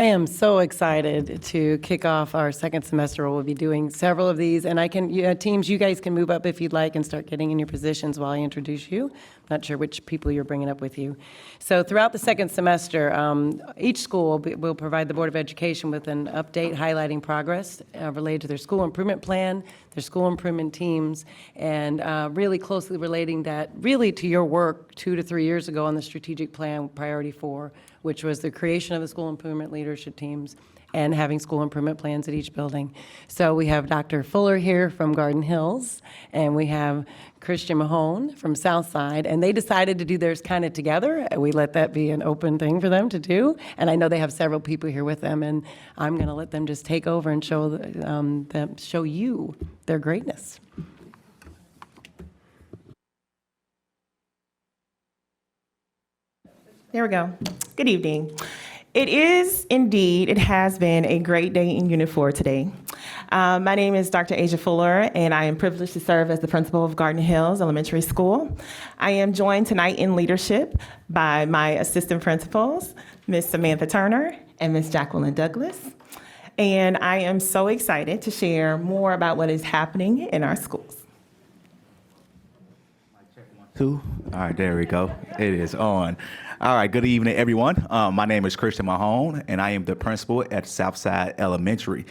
I am so excited to kick off our second semester. We'll be doing several of these, and teams, you guys can move up if you'd like and start getting in your positions while I introduce you. Not sure which people you're bringing up with you. So throughout the second semester, each school will provide the Board of Education with an update highlighting progress related to their school improvement plan, their school improvement teams, and really closely relating that really to your work 2 to 3 years ago on the strategic plan priority 4, which was the creation of the school improvement leadership teams and having school improvement plans at each building. So we have Dr. Fuller here from Garden Hills, and we have Christian Mahone from Southside, and they decided to do theirs kind of together. We let that be an open thing for them to do, and I know they have several people here with them, and I'm going to let them just take over and show you their greatness. There we go. Good evening. It has been a great day in Unit 4 today. My name is Dr. Asia Fuller, and I am privileged to serve as the principal of Garden Hills Elementary School. I am joined tonight in leadership by my assistant principals, Ms. Samantha Turner and Ms. Jacqueline Douglas. And I am so excited to share more about what is happening in our schools. All right, there we go. It is on. All right, good evening, everyone. My name is Christian Mahone, and I am the principal at Southside Elementary.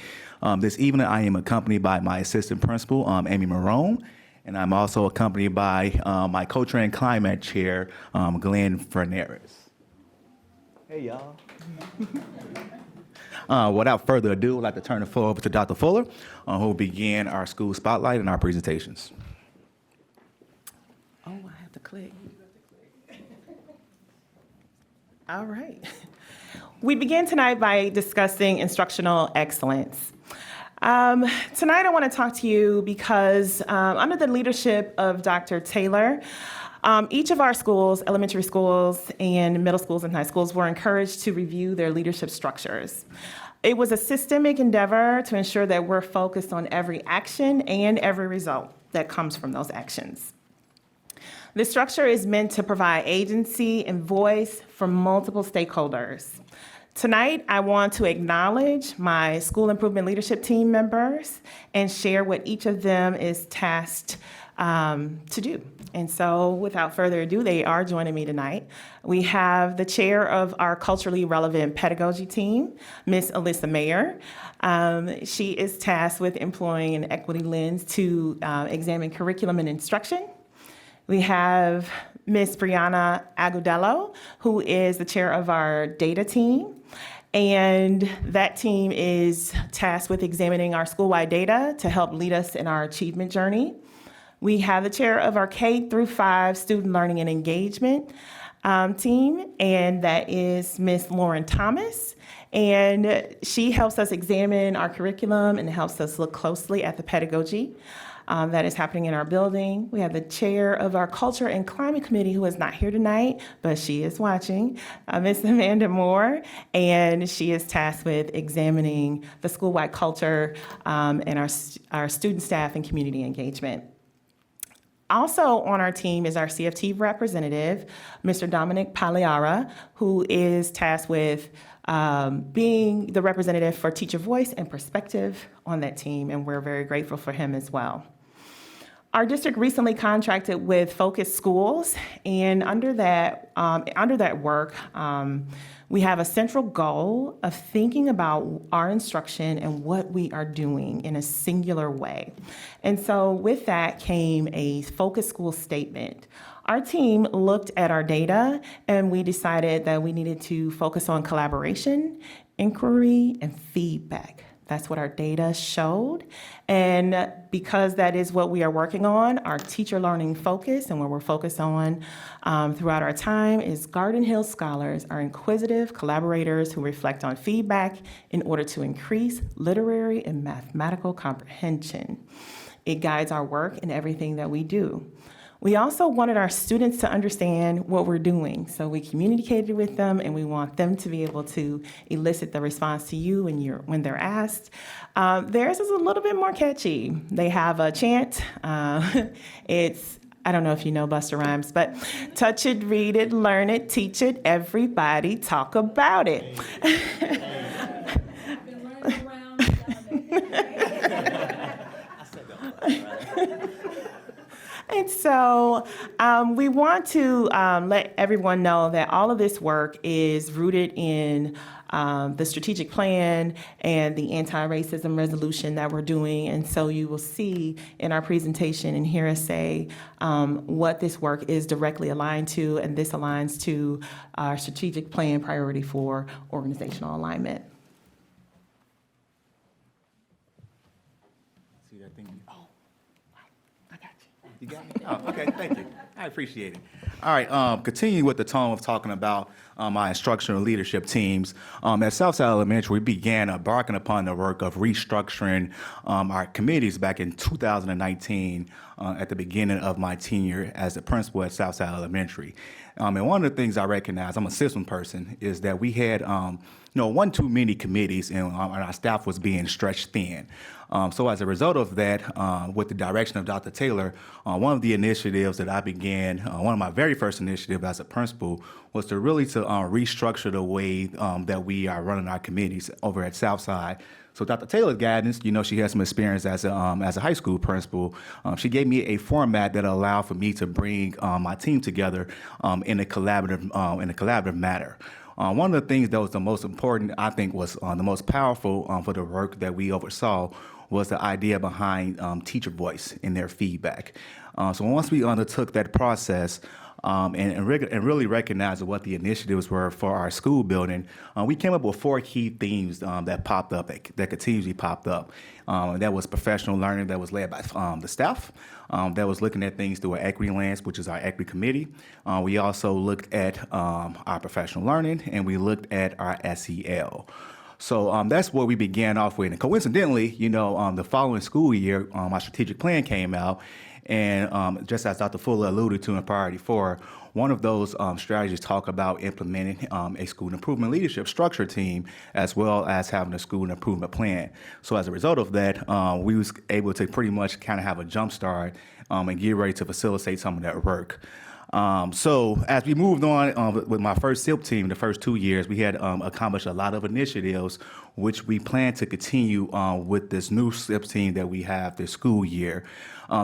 This evening, I am accompanied by my assistant principal, Amy Marone, and I'm also accompanied by my culture and climate chair, Glenn Fernandez. Hey, y'all. Without further ado, I'd like to turn the floor over to Dr. Fuller, who will begin our school spotlight and our presentations. Oh, I have to click. All right. We begin tonight by discussing instructional excellence. Tonight I want to talk to you because under the leadership of Dr. Taylor, each of our schools, elementary schools and middle schools and high schools, were encouraged to review their leadership structures. It was a systemic endeavor to ensure that we're focused on every action and every result that comes from those actions. The structure is meant to provide agency and voice for multiple stakeholders. Tonight, I want to acknowledge my school improvement leadership team members and share what each of them is tasked to do. And so without further ado, they are joining me tonight. We have the chair of our culturally relevant pedagogy team, Ms. Alyssa Mayer. She is tasked with employing an equity lens to examine curriculum and instruction. We have Ms. Brianna Agudelo, who is the chair of our data team. And that team is tasked with examining our school-wide data to help lead us in our achievement journey. We have the chair of our K-5 student learning and engagement team, and that is Ms. Lauren Thomas. And she helps us examine our curriculum and helps us look closely at the pedagogy that is happening in our building. We have the chair of our Culture and Climate Committee, who is not here tonight, but she is watching, Ms. Amanda Moore, and she is tasked with examining the school-wide culture and our student, staff, and community engagement. Also on our team is our CFT representative, Mr. Dominic Pagliara, who is tasked with being the representative for teacher voice and perspective on that team, and we're very grateful for him as well. Our district recently contracted with Focus Schools, and under that work, we have a central goal of thinking about our instruction and what we are doing in a singular way. And so with that came a Focus School statement. Our team looked at our data, and we decided that we needed to focus on collaboration, inquiry, and feedback. That's what our data showed. And because that is what we are working on, our teacher learning focus and what we're focused on throughout our time is Garden Hill scholars are inquisitive collaborators who reflect on feedback in order to increase literary and mathematical comprehension. It guides our work in everything that we do. We also wanted our students to understand what we're doing, so we communicated with them, and we want them to be able to elicit the response to you when they're asked. Theirs is a little bit more catchy. They have a chant. I don't know if you know Busta Rhymes, but touch it, read it, learn it, teach it, everybody talk about it. So we want to let everyone know that all of this work is rooted in the strategic plan and the anti-racism resolution that we're doing. And so you will see in our presentation and hear us say what this work is directly aligned to, and this aligns to our strategic plan priority for organizational alignment. See that thing? Oh, I got you. You got me? Oh, okay, thank you. I appreciate it. All right, continuing with the tone of talking about my instructional leadership teams. At Southside Elementary, we began embarking upon the work of restructuring our committees back in 2019 at the beginning of my tenure as the principal at Southside Elementary. And one of the things I recognize, I'm a system person, is that we had one too many committees, and our staff was being stretched thin. So as a result of that, with the direction of Dr. Taylor, one of the initiatives that I began, one of my very first initiatives as a principal, was to really restructure the way that we are running our committees over at Southside. So Dr. Taylor's guidance, she has some experience as a high school principal. She gave me a format that allowed for me to bring my team together in a collaborative manner. One of the things that was the most important, I think, was the most powerful for the work that we oversaw was the idea behind teacher voice in their feedback. So once we undertook that process and really recognized what the initiatives were for our school building, we came up with 4 key themes that popped up, that continuously popped up. That was professional learning that was led by the staff. That was looking at things through an equity lens, which is our equity committee. We also looked at our professional learning, and we looked at our SEL. So that's what we began off with. And coincidentally, the following school year, our strategic plan came out. And just as Dr. Fuller alluded to in Priority 4, one of those strategies talk about implementing a school improvement leadership structure team, as well as having a school improvement plan. So as a result of that, we was able to pretty much kind of have a jump start and get ready to facilitate some of that work. So as we moved on with my first SIP team, the first 2 years, we had accomplished a lot of initiatives, which we plan to continue with this new SIP team that we have this school year.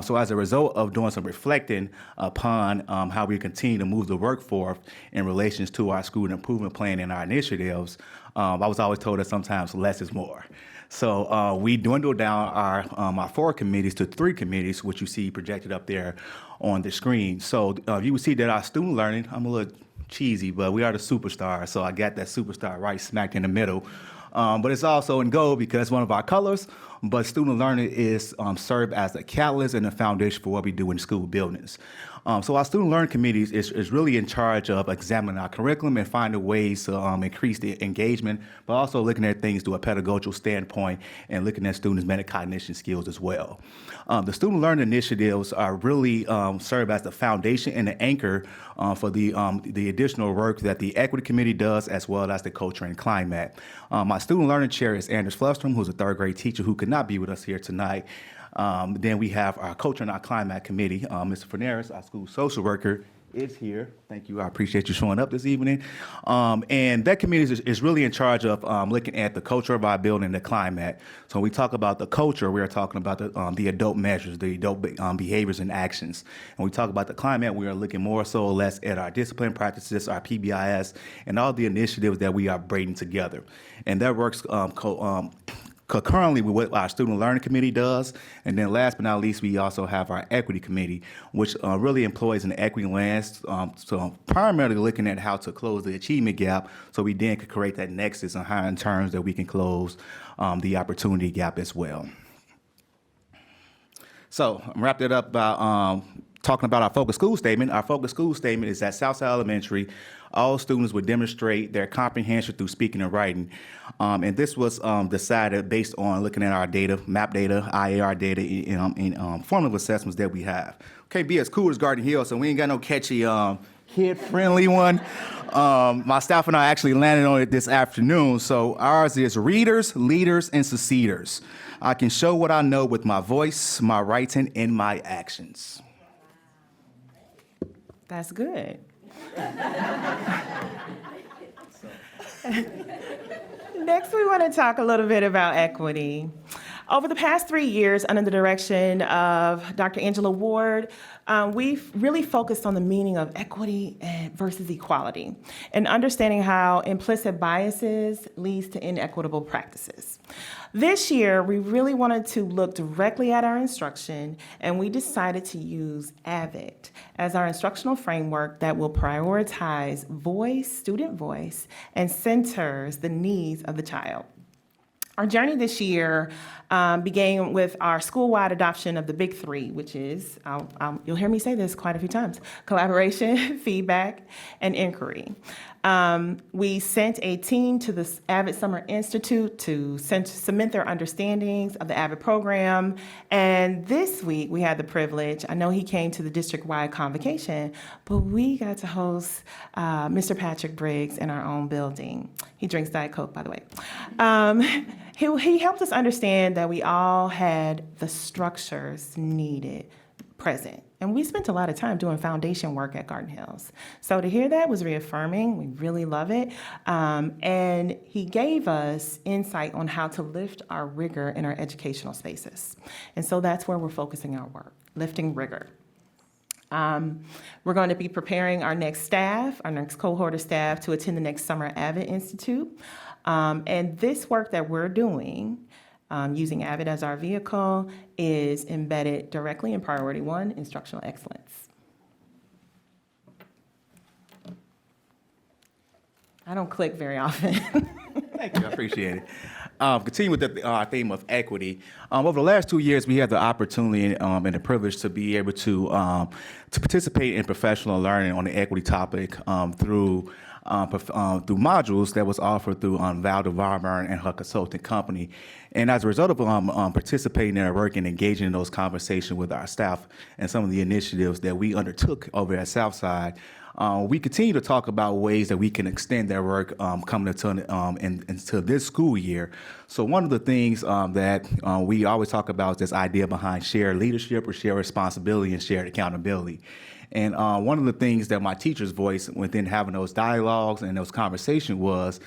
So as a result of doing some reflecting upon how we continue to move the work forward in relations to our school improvement plan and our initiatives, I was always told that sometimes less is more. So we dwindled down our 4 committees to 3 committees, which you see projected up there on the screen. So you will see that our student learning, I'm a little cheesy, but we are the superstar. So I got that superstar right smack in the middle. But it's also in gold because it's one of our colors. But student learning is served as the catalyst and the foundation for what we do in school buildings. So our student learning committees is really in charge of examining our curriculum and finding ways to increase the engagement, but also looking at things through a pedagogical standpoint and looking at students' metacognition skills as well. The student learning initiatives are really serve as the foundation and the anchor for the additional work that the equity committee does, as well as the culture and climate. My student learning chair is Anders Flustrom, who's a 3rd grade teacher who could not be with us here tonight. Then we have our culture and our climate committee. Mr. Fernandez, our school social worker, is here. Thank you. I appreciate you showing up this evening. And that committee is really in charge of looking at the culture of our building and the climate. So when we talk about the culture, we are talking about the adult measures, the adult behaviors and actions. And when we talk about the climate, we are looking more so or less at our discipline practices, our PBIS, and all the initiatives that we are braiding together. And that works concurrently with what our student learning committee does. And then last but not least, we also have our equity committee, which really employs an equity lens, so primarily looking at how to close the achievement gap, so we then could create that nexus on how in terms that we can close the opportunity gap as well. So I'm wrapped it up by talking about our focus school statement. Our focus school statement is at Southside Elementary, all students would demonstrate their comprehension through speaking and writing. And this was decided based on looking at our data, MAP data, IAR data, and formative assessments that we have. Can't be as cool as Garden Hill, so we ain't got no catchy kid-friendly one. My staff and I actually landed on it this afternoon. So ours is readers, leaders, and seceders. I can show what I know with my voice, my writing, and my actions. That's good. Next, we want to talk a little bit about equity. Over the past 3 years, under the direction of Dr. Angela Ward, we've really focused on the meaning of equity versus equality and understanding how implicit biases leads to inequitable practices. This year, we really wanted to look directly at our instruction, and we decided to use AVID as our instructional framework that will prioritize voice, student voice, and centers the needs of the child. Our journey this year began with our school-wide adoption of the big three, which is, you'll hear me say this quite a few times, collaboration, feedback, and inquiry. We sent a team to the AVID Summer Institute to cement their understandings of the AVID program. And this week, we had the privilege, I know he came to the district-wide convocation, but we got to host Mr. Patrick Briggs in our own building. He drinks Diet Coke, by the way. He helped us understand that we all had the structures needed present. And we spent a lot of time doing foundation work at Garden Hills. So to hear that was reaffirming. We really love it. And he gave us insight on how to lift our rigor in our educational spaces. And so that's where we're focusing our work, lifting rigor. We're going to be preparing our next cohort of staff to attend the next summer AVID Institute. And this work that we're doing, using AVID as our vehicle, is embedded directly in Priority 1, Instructional Excellence. I don't click very often. Thank you, I appreciate it. Continue with the theme of equity. Over the last 2 years, we had the opportunity and the privilege to be able to participate in professional learning on the equity topic through modules that was offered through Val DeVarmer and her consulting company. And as a result of participating in our work and engaging in those conversations with our staff and some of the initiatives that we undertook over at Southside, we continue to talk about ways that we can extend that work coming into this school year. So one of the things that we always talk about is this idea behind shared leadership or shared responsibility and shared accountability. And one of the things that my teachers voiced within having those dialogues and those conversations was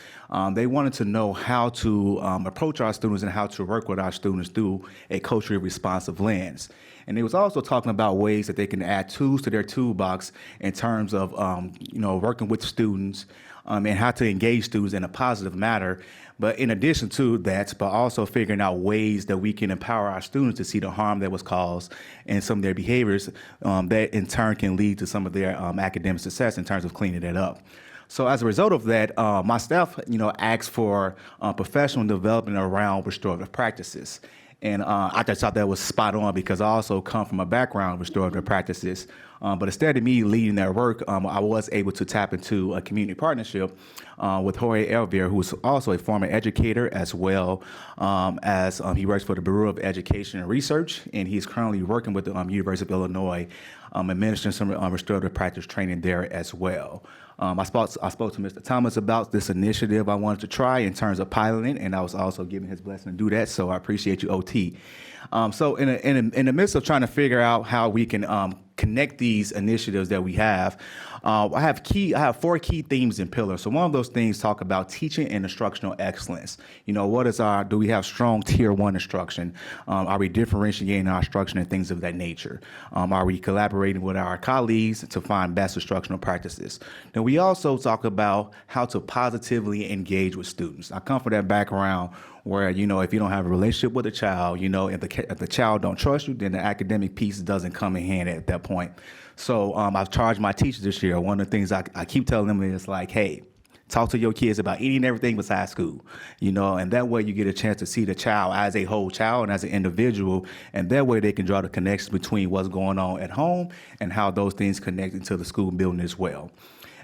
they wanted to know how to approach our students and how to work with our students through a culturally responsive lens. And they was also talking about ways that they can add tools to their toolbox in terms of working with students and how to engage students in a positive manner. But in addition to that, but also figuring out ways that we can empower our students to see the harm that was caused and some of their behaviors that in turn can lead to some of their academic success in terms of cleaning it up. So as a result of that, my staff, asked for professional development around restorative practices. And I just thought that was spot on because I also come from a background of restorative practices. But instead of me leading that work, I was able to tap into a community partnership with Jorge Elvier, who is also a former educator as well as he works for the Bureau of Education and Research, and he's currently working with the University of Illinois, administering some restorative practice training there as well. I spoke to Mr. Thomas about this initiative I wanted to try in terms of piloting, and I was also given his blessing to do that, so I appreciate you, OT. So in the midst of trying to figure out how we can connect these initiatives that we have, I have 4 key themes and pillars. So one of those things talk about teaching and instructional excellence. Do we have strong tier 1 instruction? Are we differentiating our instruction and things of that nature? Are we collaborating with our colleagues to find best instructional practices? Then we also talk about how to positively engage with students. I come from that background where, if you don't have a relationship with a child, if the child don't trust you, then the academic piece doesn't come in hand at that point. So I've charged my teachers this year. One of the things I keep telling them is like, hey, talk to your kids about any and everything besides school, and that way you get a chance to see the child as a whole child and as an individual, and that way they can draw the connection between what's going on at home and how those things connect into the school building as well.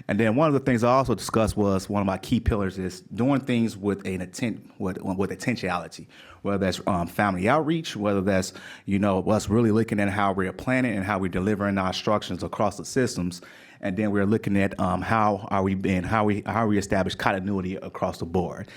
And then one of the things I also discussed was one of my key pillars is doing things with intentionality, whether that's family outreach, whether that's us really looking at how we're planning and how we're delivering our instructions across the systems, and then we're looking at how we establish continuity across the board.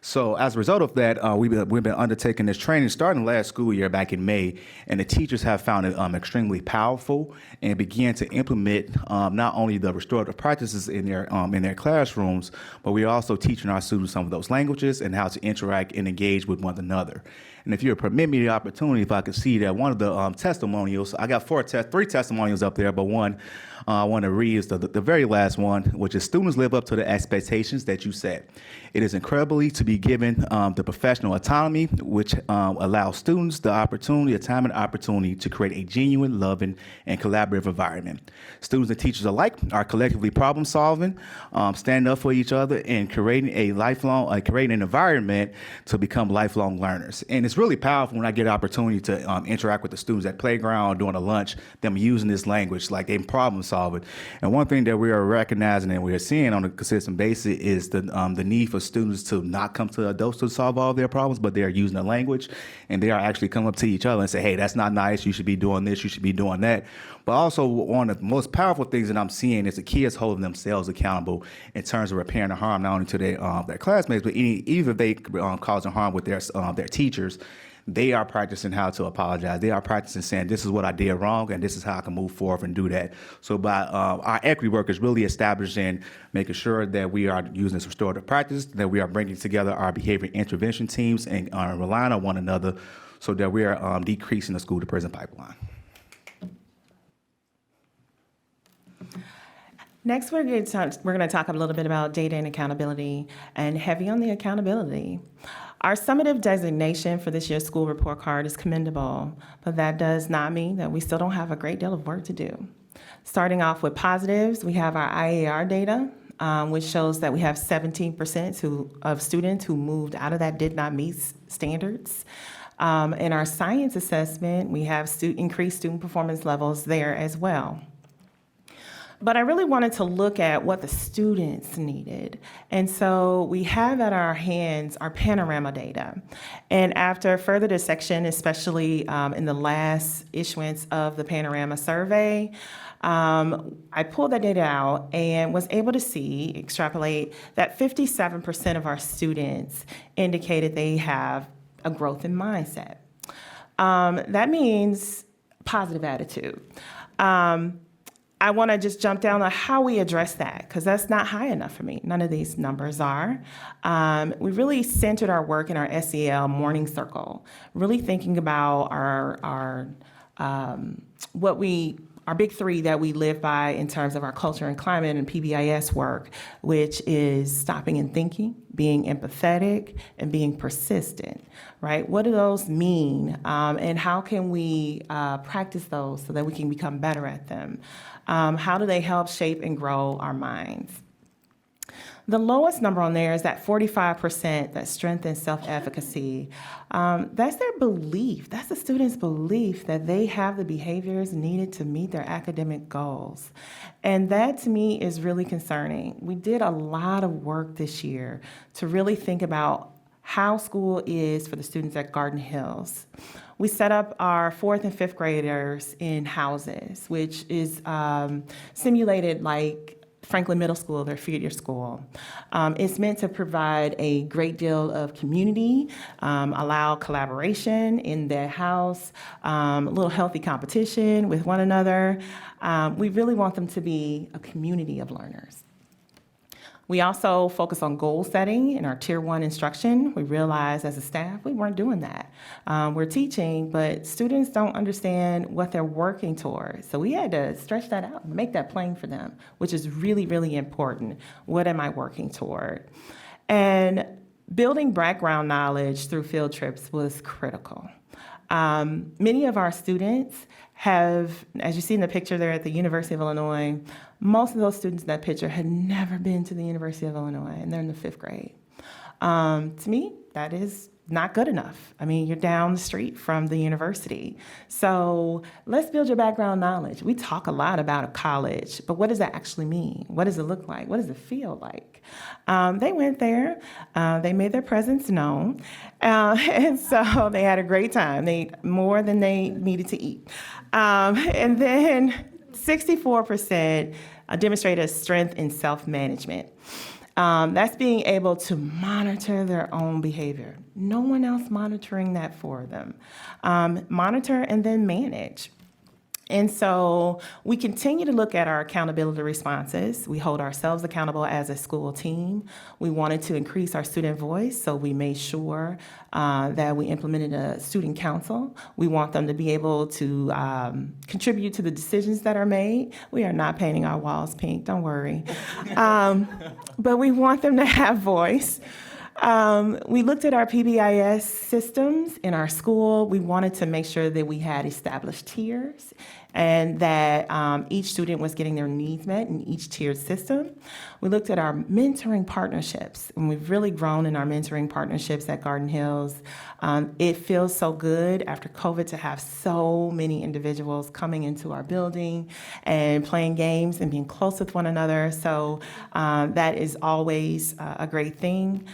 So as a result of that, we've been undertaking this training starting last school year back in May, and the teachers have found it extremely powerful and began to implement not only the restorative practices in their classrooms, but we're also teaching our students some of those languages and how to interact and engage with one another. And if you would permit me the opportunity, if I could see that one of the testimonials, I got three testimonials up there, but one I want to read is the very last one, which is students live up to the expectations that you set. It is incredibly to be given the professional autonomy, which allows students the time and opportunity to create a genuine, loving, and collaborative environment. Students and teachers alike are collectively problem solving, standing up for each other, and creating an environment to become lifelong learners. And it's really powerful when I get an opportunity to interact with the students at playground during a lunch, them using this language like they problem solving. And one thing that we are recognizing and we are seeing on a consistent basis is the need for students to not come to adults to solve all their problems, but they are using the language and they are actually coming up to each other and say, hey, that's not nice. You should be doing this. You should be doing that. But also one of the most powerful things that I'm seeing is the kids holding themselves accountable in terms of repairing the harm, not only to their classmates, but even if they causing harm with their teachers. They are practicing how to apologize. They are practicing saying, this is what I did wrong, and this is how I can move forward and do that. So by our equity work is really establishing, making sure that we are using this restorative practice, that we are bringing together our behavior intervention teams and relying on one another so that we are decreasing the school-to-prison pipeline. Next, we're going to talk a little bit about data and accountability, and heavy on the accountability. Our summative designation for this year's school report card is commendable, but that does not mean that we still don't have a great deal of work to do. Starting off with positives, we have our IAR data, which shows that we have 17% of students who moved out of that did not meet standards. In our science assessment, we have increased student performance levels there as well. But I really wanted to look at what the students needed. And so we have at our hands our panorama data. And after further dissection, especially in the last issuance of the panorama survey, I pulled that data out and was able to extrapolate that 57% of our students indicated they have a growth in mindset. That means positive attitude. I want to just jump down on how we address that, because that's not high enough for me. None of these numbers are. We really centered our work in our SEL morning circle, really thinking about our big three that we live by in terms of our culture and climate and PBIS work, which is stopping and thinking, being empathetic, and being persistent, right? What do those mean? And how can we practice those so that we can become better at them? How do they help shape and grow our minds? The lowest number on there is that 45%, that strength and self-efficacy. That's their belief. That's the student's belief that they have the behaviors needed to meet their academic goals. And that, to me, is really concerning. We did a lot of work this year to really think about how school is for the students at Garden Hills. We set up our 4th and 5th graders in houses, which is simulated like Franklin Middle School, their feeder school. It's meant to provide a great deal of community, allow collaboration in their house, a little healthy competition with one another. We really want them to be a community of learners. We also focus on goal setting in our Tier 1 instruction. We realized as a staff we weren't doing that. We're teaching, but students don't understand what they're working towards. So we had to stretch that out and make that plain for them, which is really, really important. What am I working toward? And building background knowledge through field trips was critical. Many of our students have, as you see in the picture there at the University of Illinois, most of those students in that picture had never been to the University of Illinois, and they're in the 5th grade. To me, that is not good enough. I mean, you're down the street from the university. So let's build your background knowledge. We talk a lot about a college, but what does that actually mean? What does it look like? What does it feel like? They went there, they made their presence known, and so they had a great time. They ate more than they needed to eat. And then 64% demonstrated strength in self-management. That's being able to monitor their own behavior. No one else monitoring that for them. Monitor and then manage. And so we continue to look at our accountability responses. We hold ourselves accountable as a school team. We wanted to increase our student voice, so we made sure that we implemented a student council. We want them to be able to contribute to the decisions that are made. We are not painting our walls pink, don't worry. But we want them to have voice. We looked at our PBIS systems in our school. We wanted to make sure that we had established tiers and that each student was getting their needs met in each tiered system. We looked at our mentoring partnerships, and we've really grown in our mentoring partnerships at Garden Hills. It feels so good after COVID to have so many individuals coming into our building and playing games and being close with one another. So that is always a great thing.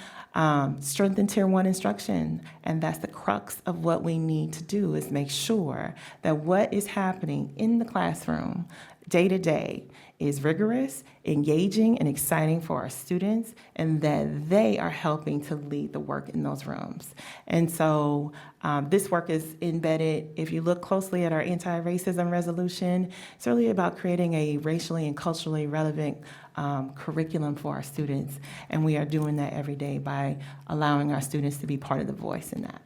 Strengthen Tier 1 instruction, and that's the crux of what we need to do is make sure that what is happening in the classroom day to day is rigorous, engaging, and exciting for our students, and that they are helping to lead the work in those rooms. And so this work is embedded, if you look closely at our anti-racism resolution, it's really about creating a racially and culturally relevant curriculum for our students, and we are doing that every day by allowing our students to be part of the voice in that.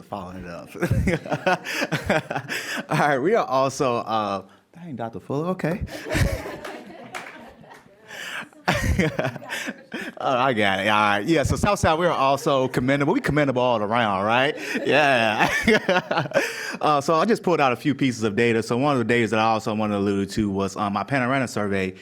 Following it up. All right, we are also, dang, Dr. Fuller, okay. Oh, I got it. All right. Yeah, so Southside, we're also commendable. We commendable all around, right? Yeah. So I just pulled out a few pieces of data. So one of the data that I also wanted to allude to was my Panorama survey.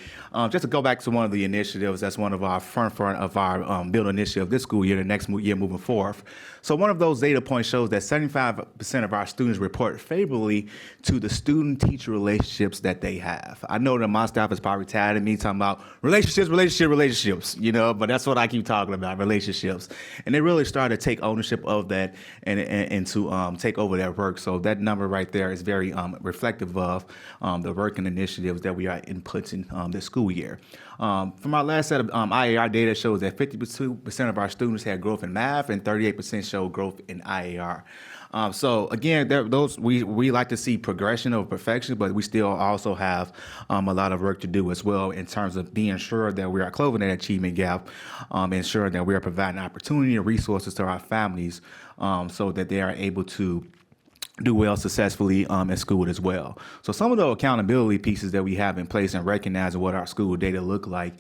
Just to go back to one of the initiatives, that's one of our front of our build initiative this school year, the next year moving forth. So one of those data points shows that 75% of our students report favorably to the student-teacher relationships that they have. I know that my staff is probably tired of me talking about relationships, you know, but that's what I keep talking about, relationships. And they really started to take ownership of that and to take over their work. So that number right there is very reflective of the work and initiatives that we are inputting this school year. From our last set of IAR data shows that 52% of our students had growth in math and 38% showed growth in IAR. So again, we like to see progression over perfection, but we still also have a lot of work to do as well in terms of being sure that we are closing that achievement gap, ensuring that we are providing opportunity and resources to our families so that they are able to do well successfully in school as well. So some of the accountability pieces that we have in place and recognizing what our school data look like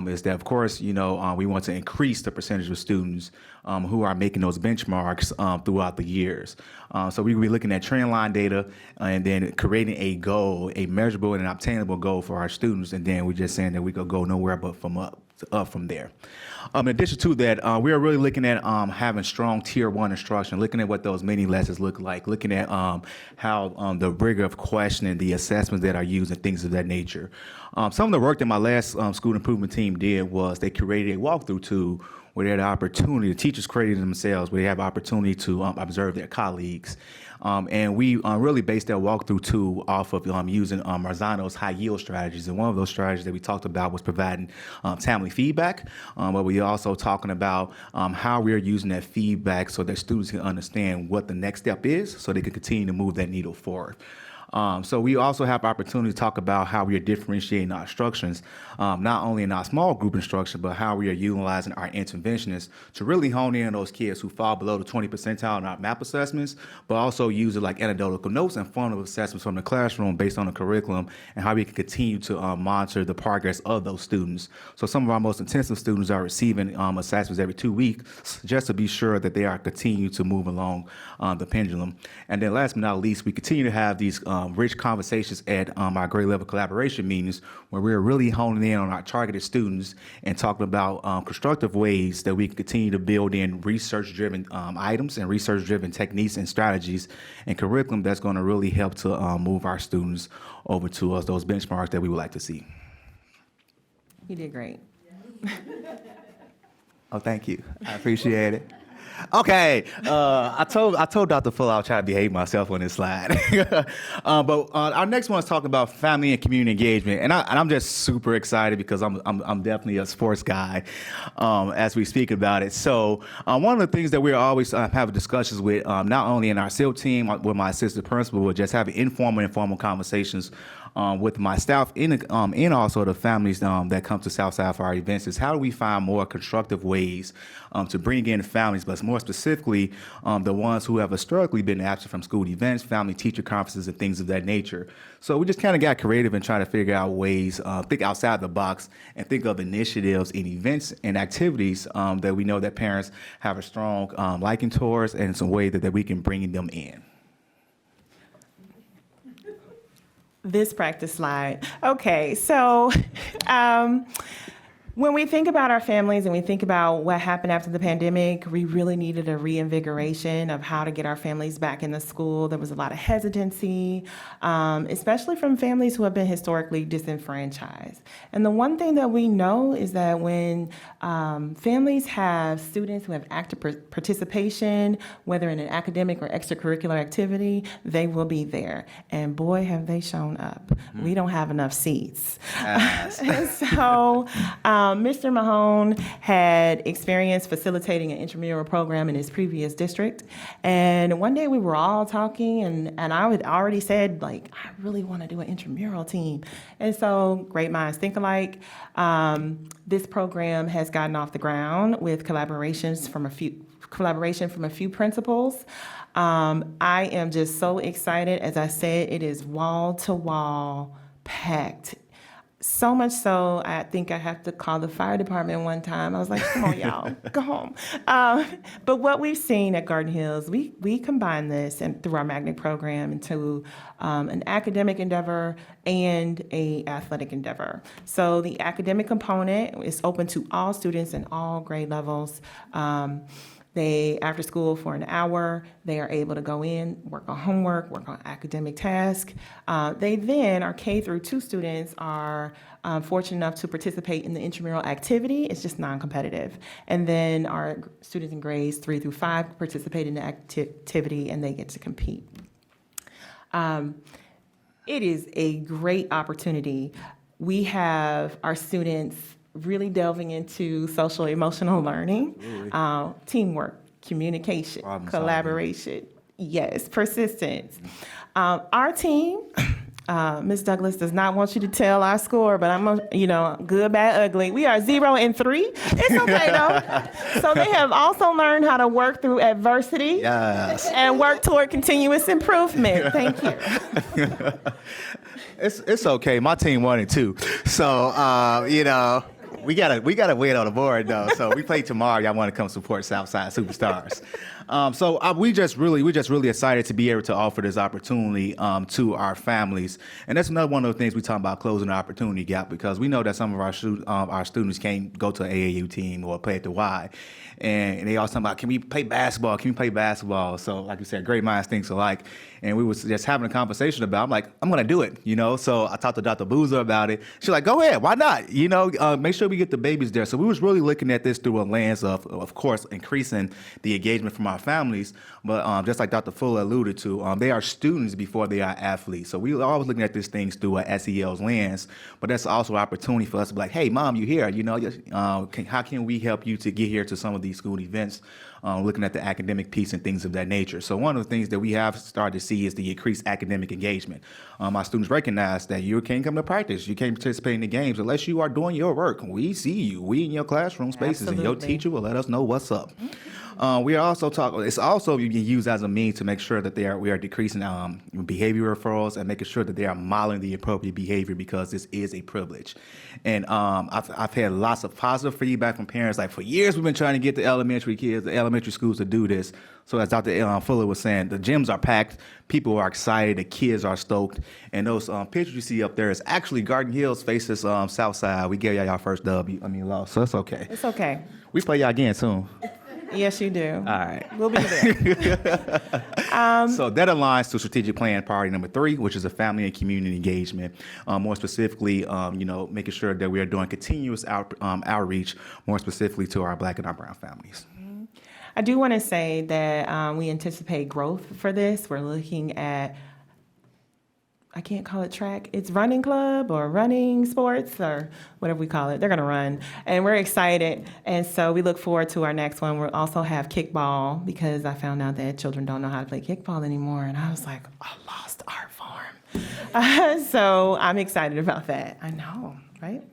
is that, of course, you know, we want to increase the percentage of students who are making those benchmarks throughout the years. So we will be looking at trend line data and then creating a goal, a measurable and obtainable goal for our students. And then we're just saying that we could go nowhere but up from there. In addition to that, we are really looking at having strong Tier 1 instruction, looking at what those mini lessons look like, looking at how the rigor of questioning, the assessments that are used, and things of that nature. Some of the work that my last school improvement team did was they created a walkthrough tool where they had the opportunity, the teachers created themselves, where they have opportunity to observe their colleagues. And we really based that walkthrough tool off of using Marzano's high yield strategies. And one of those strategies that we talked about was providing timely feedback, but we also talking about how we are using that feedback so that students can understand what the next step is so they can continue to move that needle forward. So we also have opportunity to talk about how we are differentiating our instructions, not only in our small group instruction, but how we are utilizing our interventionists to really hone in on those kids who fall below the 20th percentile in our MAP assessments, but also use it like anecdotal notes and formative assessments from the classroom based on the curriculum and how we can continue to monitor the progress of those students. So some of our most intensive students are receiving assessments every 2 weeks just to be sure that they are continuing to move along the pendulum. And then last but not least, we continue to have these rich conversations at our grade level collaboration meetings where we're really honing in on our targeted students and talking about constructive ways that we can continue to build in research-driven items and research-driven techniques and strategies and curriculum that's going to really help to move our students over to us, those benchmarks that we would like to see. You did great. Oh, thank you. I appreciate it. Okay, I told Dr. Fuller I'll try to behave myself on this slide. But our next one is talking about family and community engagement, and I'm just super excited because I'm definitely a sports guy as we speak about it. So one of the things that we're always having discussions with, not only in our SEAL team with my assistant principal, but just having informal conversations with my staff and also the families that come to Southside for our events is how do we find more constructive ways to bring in families, but more specifically the ones who have historically been absent from school events, family teacher conferences, and things of that nature. So we just kind of got creative and trying to figure out ways, think outside the box, and think of initiatives and events and activities that we know that parents have a strong liking towards, and some way that we can bring them in. This practice slide. Okay, so when we think about our families and we think about what happened after the pandemic, we really needed a reinvigoration of how to get our families back in the school. There was a lot of hesitancy, especially from families who have been historically disenfranchised. And the one thing that we know is that when families have students who have active participation, whether in an academic or extracurricular activity, they will be there. And boy, have they shown up. Mm-hmm. We don't have enough seats. Yes. And so, Mr. Mahone had experience facilitating an intramural program in his previous district. And one day we were all talking, and I had already said, like, I really want to do an intramural team. And so, great minds think alike. This program has gotten off the ground with collaboration from a few principals. I am just so excited. As I said, it is wall to wall packed. So much so, I think I have to call the fire department one time. I was like, come on, y'all, go home. But what we've seen at Garden Hills, we combine this and through our magnet program into an academic endeavor and a athletic endeavor. So the academic component is open to all students in all grade levels. They, after school for an hour, they are able to go in, work on homework, work on academic tasks. They then, our K through 2 students are fortunate enough to participate in the intramural activity. It's just non-competitive. And then our students in grades 3 through 5 participate in the activity and they get to compete. It is a great opportunity. We have our students really delving into social emotional learning, teamwork, communication, collaboration, yes, persistence. Our team, Ms. Douglas does not want you to tell our score, but good, bad, ugly. We are 0 and 3. It's okay though. So they have also learned how to work through adversity and work toward continuous improvement. Thank you. It's okay. My team 1 and 2. So we gotta win on the board though. So we play tomorrow. Y'all want to come support Southside Superstars. We just really excited to be able to offer this opportunity to our families, and that's another one of the things we talk about, closing the opportunity gap, because we know that some of our students can't go to an AAU team or play at the Y, and they all talking about, can we play basketball? Can we play basketball? So like you said, great minds think alike, and we was just having a conversation about. I'm like, I'm gonna do it, So I talked to Dr. Boozer about it. She's like, go ahead, why not? Make sure we get the babies there. So we was really looking at this through a lens of course, increasing the engagement from our families, but just like Dr. Fuller alluded to, they are students before they are athletes. So we are always looking at these things through a SEL's lens, but that's also an opportunity for us to be like, hey, Mom, you here? How can we help you to get here to some of these school events? Looking at the academic piece and things of that nature. So one of the things that we have started to see is the increased academic engagement. Our students recognize that you can't come to practice, you can't participate in the games unless you are doing your work. We see you. We in your classroom spaces, and your teacher will let us know what's up. We are also it's also being used as a means to make sure that we are decreasing behavior referrals and making sure that they are modeling the appropriate behavior, because this is a privilege. And I've had lots of positive feedback from parents. Like, for years we've been trying to get the elementary schools to do this. So as Dr. Fuller was saying, the gyms are packed, people are excited, the kids are stoked, and those pictures you see up there is actually Garden Hills faces Southside. We gave y'all first loss, so it's okay. It's okay. We play y'all again soon. Yes, you do. All right. We'll be there. So that aligns to strategic plan priority number 3, which is a family and community engagement. More specifically, making sure that we are doing continuous outreach, more specifically to our Black and our brown families. I do want to say that we anticipate growth for this. We're looking at, I can't call it track, it's running club or running sports or whatever we call it. They're going to run, and we're excited. And so we look forward to our next one. We'll also have kickball, because I found out that children don't know how to play kickball anymore. And I was like, a lost art form. So I'm excited about that. I know, right?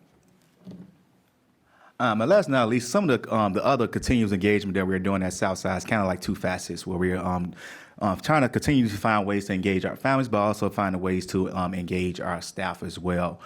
And last but not least, some of the other continuous engagement that we're doing at Southside is kind of like two facets, where we're trying to continue to find ways to engage our families, but also finding ways to engage our staff as well.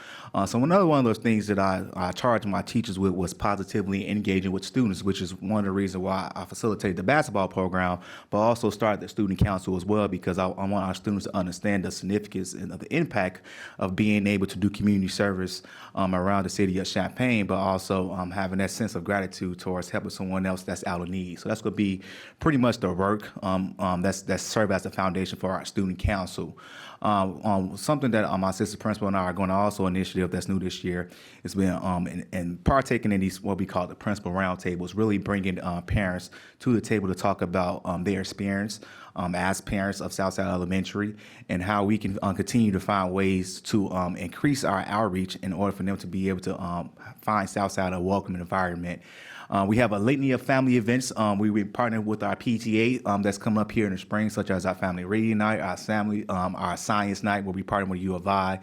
So another one of those things that I charged my teachers with was positively engaging with students, which is one of the reasons why I facilitated the basketball program, but also started the student council as well, because I want our students to understand the significance and the impact of being able to do community service around the city of Champaign, but also having that sense of gratitude towards helping someone else that's out of need. So that's going to be pretty much the work that's serve as the foundation for our student council. Something that my assistant principal and I are going to also initiative that's new this year has been and partaking in these what we call the principal roundtables, really bringing parents to the table to talk about their experience as parents of Southside Elementary, and how we can continue to find ways to increase our outreach in order for them to be able to find Southside a welcoming environment. We have a litany of family events. We partnered with our PTA that's coming up here in the spring, such as our family reading night, our science night, where we partner with U of I.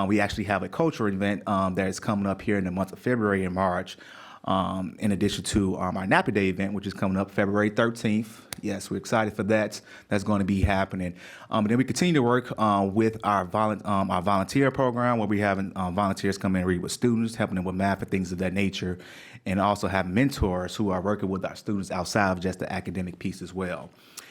We actually have a cultural event that is coming up here in the month of February and March, in addition to our Nappy Day event, which is coming up February 13th. Yes, we're excited for that. That's going to be happening. And then we continue to work with our volunteer program, where we having volunteers come in and read with students, helping them with math and things of that nature, and also have mentors who are working with our students outside of just the academic piece as well.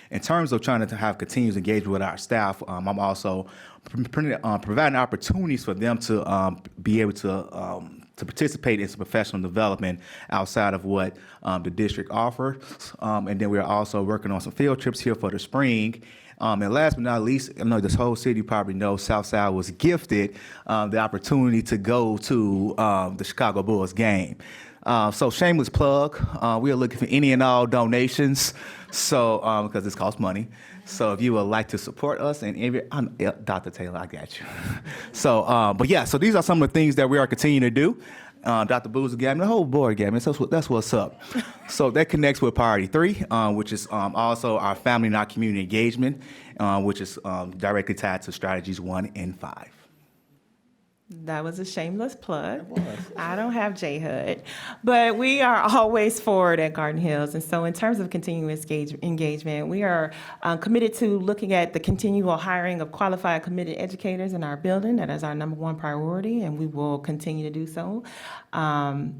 In terms of trying to have continuous engagement with our staff, I'm also providing opportunities for them to be able to participate in some professional development outside of what the district offers. And then we're also working on some field trips here for the spring. And last but not least, I know this whole city probably knows Southside was gifted the opportunity to go to the Chicago Bulls game. So shameless plug, we are looking for any and all donations, so because this costs money. So if you would like to support us, and Dr. Taylor, I got you. So, but yeah, so these are some of the things that we are continuing to do. Dr. Boozer gave me the whole board gave me. That's what's up. So that connects with Priority 3, which is also our family and our community engagement, which is directly tied to strategies 1 and 5. That was a shameless plug. I don't have J-HUD, but we are always forward at Garden Hills. And so in terms of continuous engagement, we are committed to looking at the continual hiring of qualified, committed educators in our building. That is our number one priority, and we will continue to do so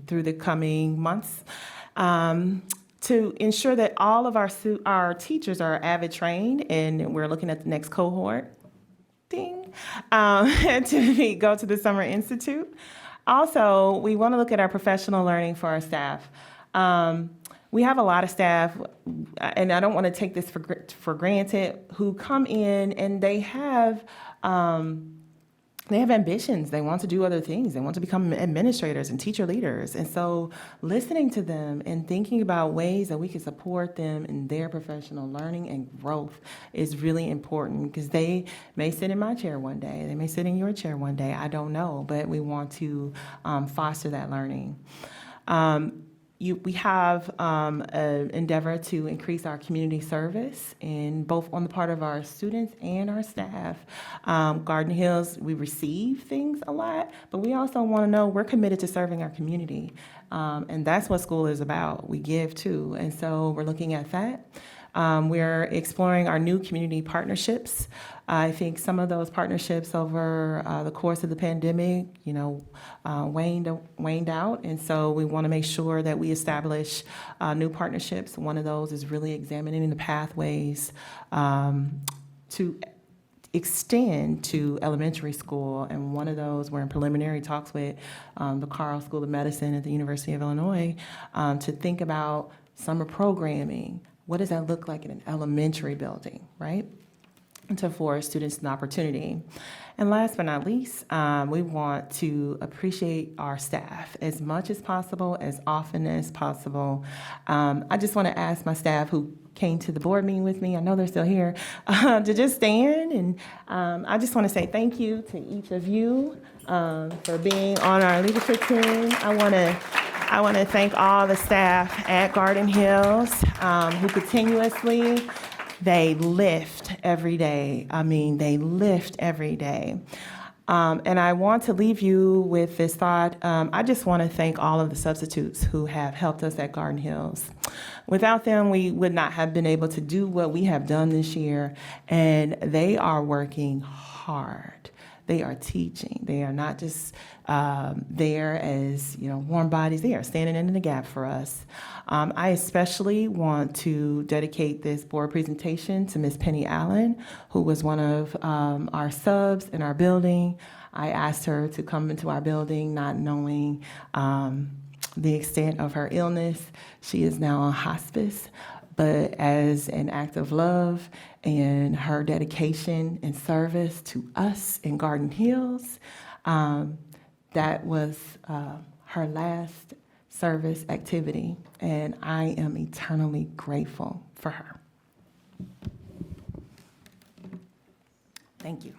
through the coming months. To ensure that all of our teachers are avid trained, and we're looking at the next cohort. To go to the Summer Institute. Also, we want to look at our professional learning for our staff. We have a lot of staff, and I don't want to take this for granted, who come in and they have ambitions. They want to do other things. They want to become administrators and teacher leaders. And so listening to them and thinking about ways that we can support them in their professional learning and growth is really important, because they may sit in my chair one day. They may sit in your chair one day. I don't know, but we want to foster that learning. We have an endeavor to increase our community service, in both on the part of our students and our staff. Garden Hills, we receive things a lot, but we also want to know we're committed to serving our community. And that's what school is about. We give too. And so we're looking at that. We're exploring our new community partnerships. I think some of those partnerships over the course of the pandemic, waned out. And so we want to make sure that we establish new partnerships. One of those is really examining the pathways to extend to elementary school. And one of those, we're in preliminary talks with the Carl School of Medicine at the University of Illinois to think about summer programming. What does that look like in an elementary building, right? to afford students an opportunity. And last but not least, we want to appreciate our staff as much as possible, as often as possible. I just want to ask my staff who came to the board meeting with me, I know they're still here, to just stand. And I just want to say thank you to each of you for being on our leadership team. I want to thank all the staff at Garden Hills who continuously, they lift every day. I mean, they lift every day. And I want to leave you with this thought. I just want to thank all of the substitutes who have helped us at Garden Hills. Without them, we would not have been able to do what we have done this year. And they are working hard. They are teaching. They are not just there as warm bodies. They are standing in the gap for us. I especially want to dedicate this board presentation to Ms. Penny Allen, who was one of our subs in our building. I asked her to come into our building not knowing the extent of her illness. She is now on hospice. But as an act of love and her dedication and service to us in Garden Hills, that was her last service activity, and I am eternally grateful for her. Thank you.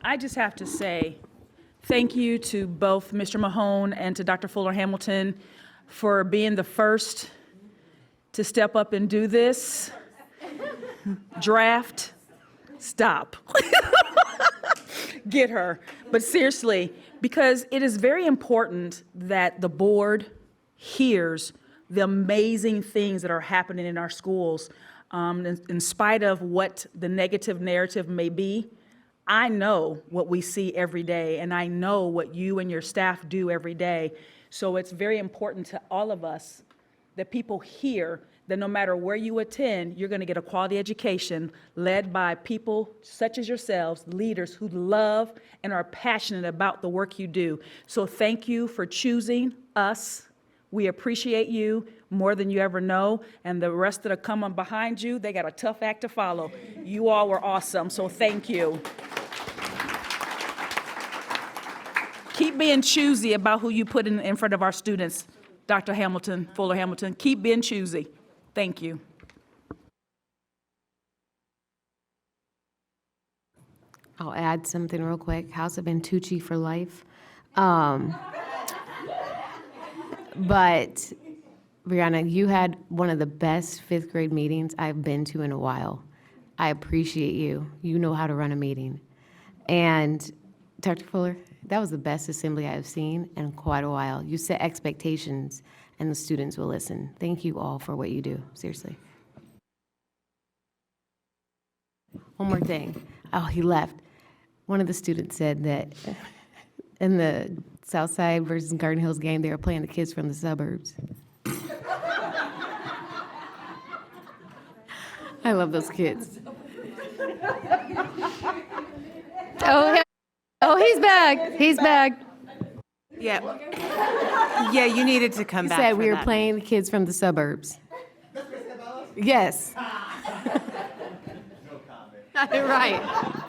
I just have to say thank you to both Mr. Mahone and to Dr. Fuller Hamilton for being the first to step up and do this. Draft, stop. Get her. But seriously, because it is very important that the board hears the amazing things that are happening in our schools. In spite of what the negative narrative may be, I know what we see every day, and I know what you and your staff do every day. So it's very important to all of us that people hear that no matter where you attend, you're going to get a quality education led by people such as yourselves, leaders who love and are passionate about the work you do. So thank you for choosing us. We appreciate you more than you ever know, and the rest that are coming behind you, they got a tough act to follow. You all were awesome, so thank you. Keep being choosy about who you put in front of our students, Dr. Hamilton, Fuller Hamilton. Keep being choosy. Thank you. I'll add something real quick. House of Bentucci for life. But Brianna, you had one of the best fifth grade meetings I've been to in a while. I appreciate you. You know how to run a meeting. And Dr. Fuller, that was the best assembly I have seen in quite a while. You set expectations and the students will listen. Thank you all for what you do, seriously. One more thing. Oh, he left. One of the students said that in the Southside versus Garden Hills game, they were playing the kids from the suburbs. I love those kids. Oh, he's back. He's back. Yeah. Yeah, you needed to come He back. said for we were that. playing the kids from the suburbs. Yes. Right.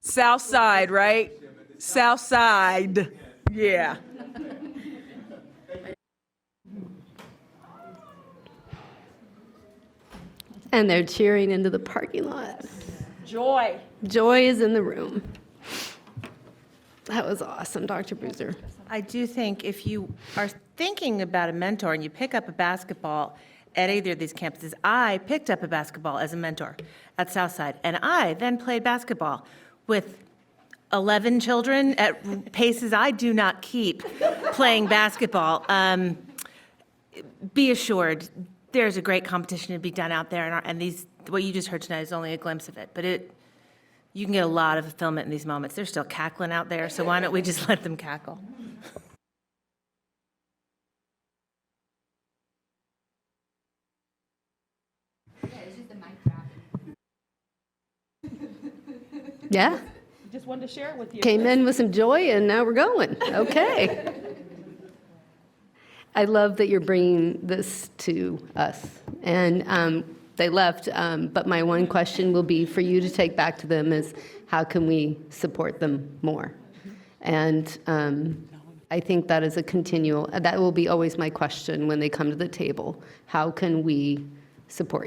South Side, right? South Side. Yeah. And they're cheering into the parking lot. Joy. Joy is in the room. That was awesome, Dr. Bruiser. I do think if you are thinking about a mentor and you pick up a basketball at either of these campuses, I picked up a basketball as a mentor at Southside, and I then played basketball with 11 children at paces I do not keep playing basketball. Be assured, there's a great competition to be done out there, and these what you just heard tonight is only a glimpse of it, but You can get a lot of fulfillment in these moments. They're still cackling out there, so why don't we just let them cackle? Yeah, Just wanted to share it with you. came in with some joy and now we're going. Okay. I love that you're bringing this to us. And they left, but my one question will be for you to take back to them is how can we support them more? And I think that is a continual, that will be always my question when they come to the table. How can we support you?